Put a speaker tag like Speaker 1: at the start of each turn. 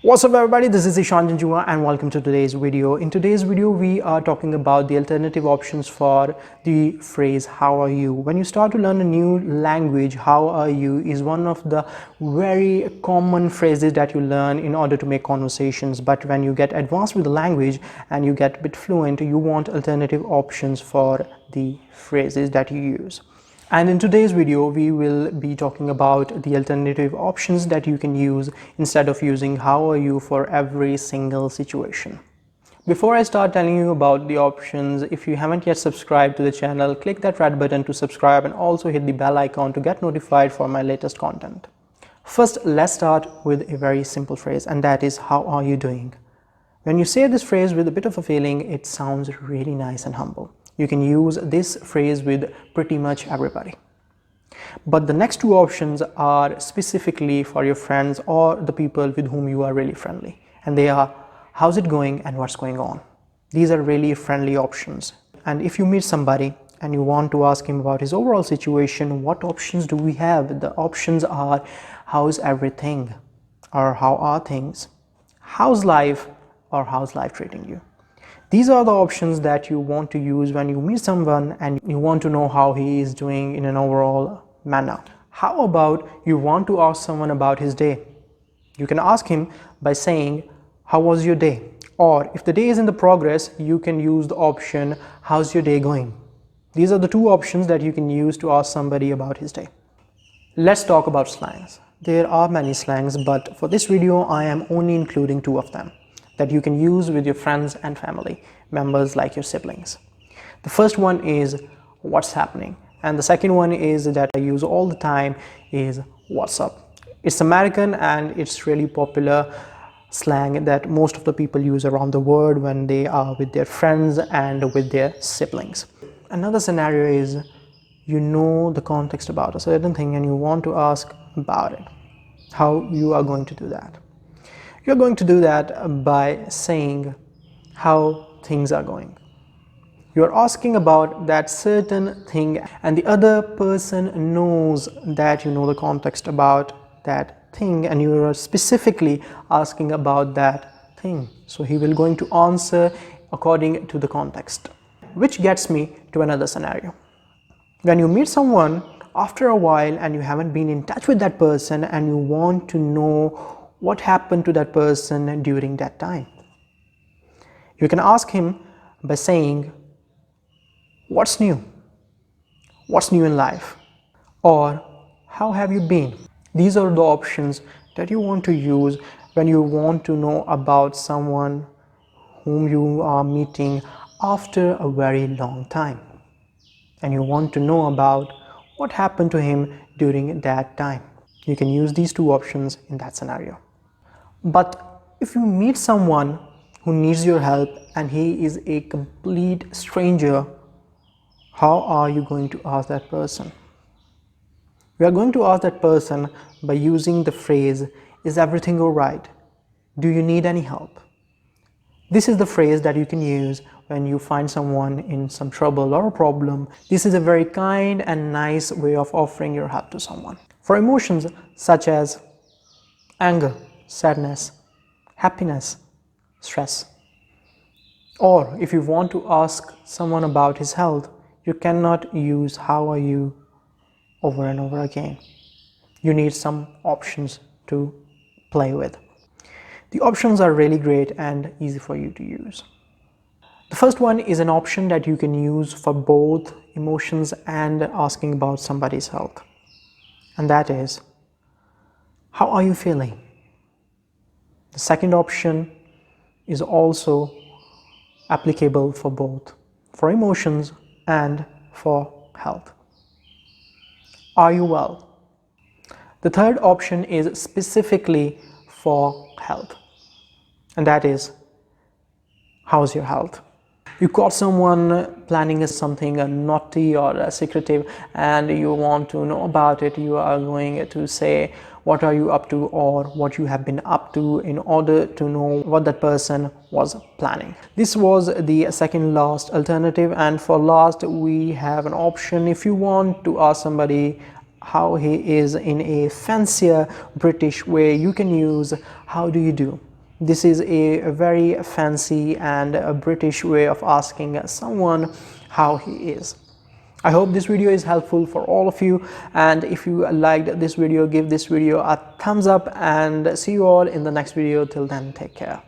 Speaker 1: What's up everybody, this is Zeeshan Janjua and welcome to today's video. In today's video we are talking about the alternative options for the phrase how are you. When you start to learn a new language, how are you is one of the very common phrases that you learn in order to make conversations. But when you get advanced with the language and you get a bit fluent, you want alternative options for the phrases that you use. And in today's video, we will be talking about the alternative options that you can use instead of using how are you for every single situation. Before I start telling you about the options, if you haven't yet subscribed to the channel, click that red button to subscribe and also hit the bell icon to get notified for my latest content. First, let's start with a very simple phrase, and that is how are you doing? When you say this phrase with a bit of a feeling, it sounds really nice and humble. You can use this phrase with pretty much everybody. But the next two options are specifically for your friends or the people with whom you are really friendly. And they are, how's it going and what's going on? These are really friendly options. And if you meet somebody and you want to ask him about his overall situation, what options do we have? The options are, how's everything? Or how are things? How's life? Or how's life treating you? These are the options that you want to use when you meet someone and you want to know how he is doing in an overall manner. How about you want to ask someone about his day? You can ask him by saying, how was your day? Or if the day is in the progress, you can use the option, how's your day going? These are the two options that you can use to ask somebody about his day. Let's talk about slangs. There are many slangs, but for this video, I am only including two of them that you can use with your friends and family members like your siblings. The first one is what's happening, and the second one is that I use all the time is what's up. It's American and it's really popular slang that most of the people use around the world when they are with their friends and with their siblings. Another scenario is you know the context about a certain thing and you want to ask about it. How you are going to do that? You're going to do that by saying how things are going. You're asking about that certain thing and the other person knows that you know the context about that thing and you are specifically asking about that thing. So he will going to answer according to the context. Which gets me to another scenario. When you meet someone after a while and you haven't been in touch with that person and you want to know what happened to that person during that time. You can ask him by saying, what's new? What's new in life? Or how have you been? These are the options that you want to use when you want to know about someone whom you are meeting after a very long time. And you want to know about what happened to him during that time. You can use these two options in that scenario. But if you meet someone who needs your help and he is a complete stranger, how are you going to ask that person? We are going to ask that person by using the phrase, is everything all right? Do you need any help? This is the phrase that you can use when you find someone in some trouble or a problem. This is a very kind and nice way of offering your help to someone. For emotions such as anger, sadness, happiness, stress. Or if you want to ask someone about his health, you cannot use how are you over and over again. You need some options to play with. The options are really great and easy for you to use. The first one is an option that you can use for both emotions and asking about somebody's health. And that is, how are you feeling? The second option is also applicable for both, for emotions and for health. Are you well? The third option is specifically for health, and that is, how's your health? You caught someone planning something naughty or secretive and you want to know about it. You are going to say, what are you up to or what you have been up to in order to know what that person was planning. This was the second last alternative, and for last we have an option if you want to ask somebody how he is in a fancier British way. You can use how do you do. This is a very fancy and a British way of asking someone how he is. I hope this video is helpful for all of you, and if you liked this video, give this video a thumbs up, and see you all in the next video. Till then, take care.